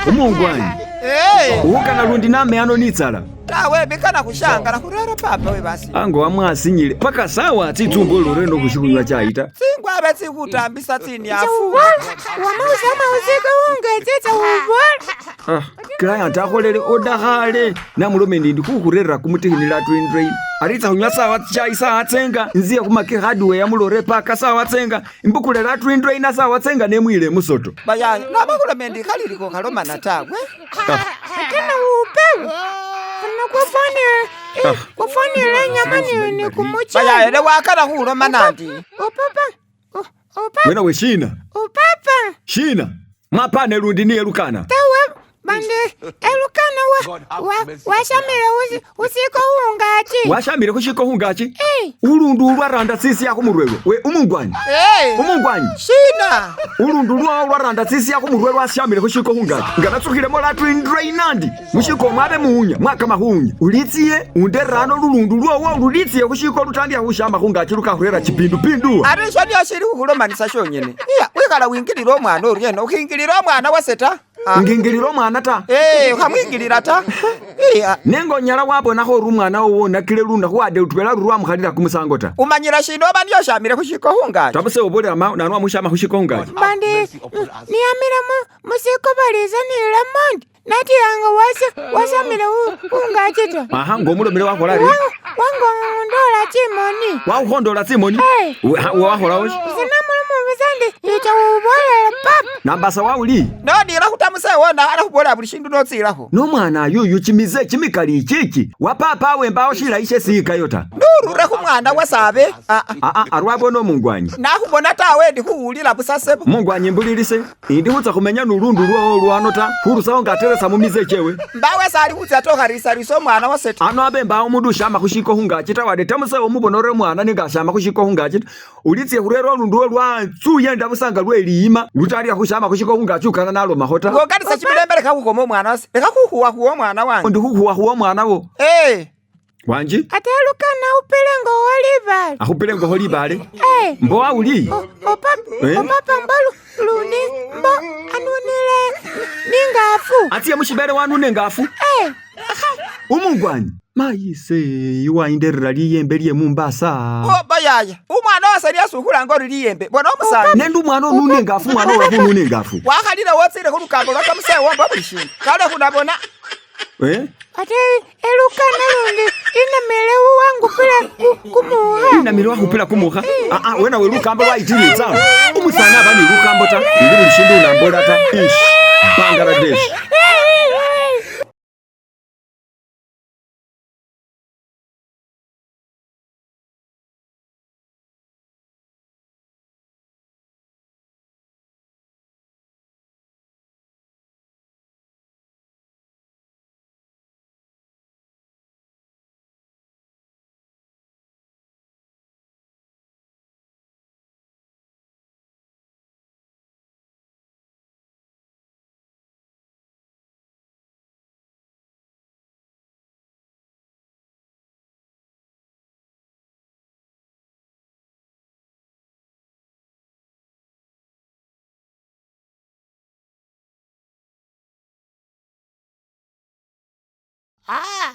Umungwanyi. Ukana lundi name ano nitsala. Tawe bikana kushanga kurera papa we basi. Ango amwasinyile paka sawa tsitsumbo lorendo kushikunywa chaita. Singwa betsi kutambisa tsini afu. Wamuzama uzika ungetsetsa ubona. Client akolele odahale namulome ndi kukurera kumutihinira train. Aritsa unywa sawa chaisa atsenga nziye kumake hardware mulore paka sawa atsenga imbukulela train na sawa atsenga nemwile musoto. Baya nabakula ndi kaliliko kaloma natagwe. Kana upewe. Kufonile nyamani ni kumucha. Baya ele wakala hulo manandi. Opapa. Wena we Shina. Opapa. Shina. Mapane lundi ni Elukana. Tawe bande Elukana washamile usiko hungachi. Washamile kushiko hungachi? Ulundu ulwaranda sisi yako murwewe. We umungwanyi. Umungwanyi. Shina. Ulundu ulwaranda sisi yako murwewe washamile kushiko hungachi. Nganatsukile mola train nandi. Mushiko mwabe muhunya mwaka mahunya. Ulitsiye underano lulundu lwo ulitsiye kushiko lutandi ya hushamba hungachi lukahurera chipindu. Ari shodi ashiri kuhulomanisa shonyene. Iya wikala wingilira omwana orieno ukingilira omwana waseta. Ngingilira omwana ta. Ukamwingilira ta. Iya. Nengo nyala wabona ko rumwana wo nakile lunda kwade utwela rurwa mukhalira kumusango ta. Umanyira shino bandi yoshamire kushiko hungachi. Tabuse obole ama nanwa mushama kushiko hungachi. Bandi niyamira musiko baliza ni lemon. Nati yanga washamire hungachi ta. Aha ngomulomere wakola ri. Wango ndola chimoni. Wahondola chimoni? Wahola oshi. Bizande ita ubolela pap nambasa wauli no dira kutamuse wona ala kubola buli shindu no tsiraho no mwana yuyu chimize chimikali ichichi wapapa wemba oshira ishe sika yota nuru ku mwana wasabe arwabo no mungwanyi nakubona tawe ndi kuulira busasebo mungwanyi mbulilise ndi hutsa kumenya nurundu lwano ta furusa ngateresa mumize chewe mbawe sali kutsa to harisa riso mwana waseta ano abemba omundu shama kushiko hungachi tawade tamuse omubonore mwana ningashama kushiko hungachi ulitse kurero nundu lwa tsuyenda busanga lwelima lutali akushama kushiko hungachukana nalo mahota ngogadisa chimilembere kakukomo mwana wase ekakuhuwa huwa mwana wangu ndi huwa huwa mwana wo wanji ate Elukana upilengo holibale akupilengo holibale mbo wauli opapa mbalu luni mbo anunile ningafu atiye mushibere wanune ngafu umungwanyi mayise iwainderera liyembe liye mumbasa bayaya umwana wase lyasukula ngo liyembe bona omusana nendu mwana onune ngafu mwana wa kunune ngafu wakhalira wotsire kulukambo lwakamusewe womba buli shindu kale kunabona ate Elukana lundi inamile wangu pila kumuha inamile wangu pila kumuha wena we lukambo lwaitilitsa umusana abani lukambo ta ndi buli shindu unambola ta Bangladesh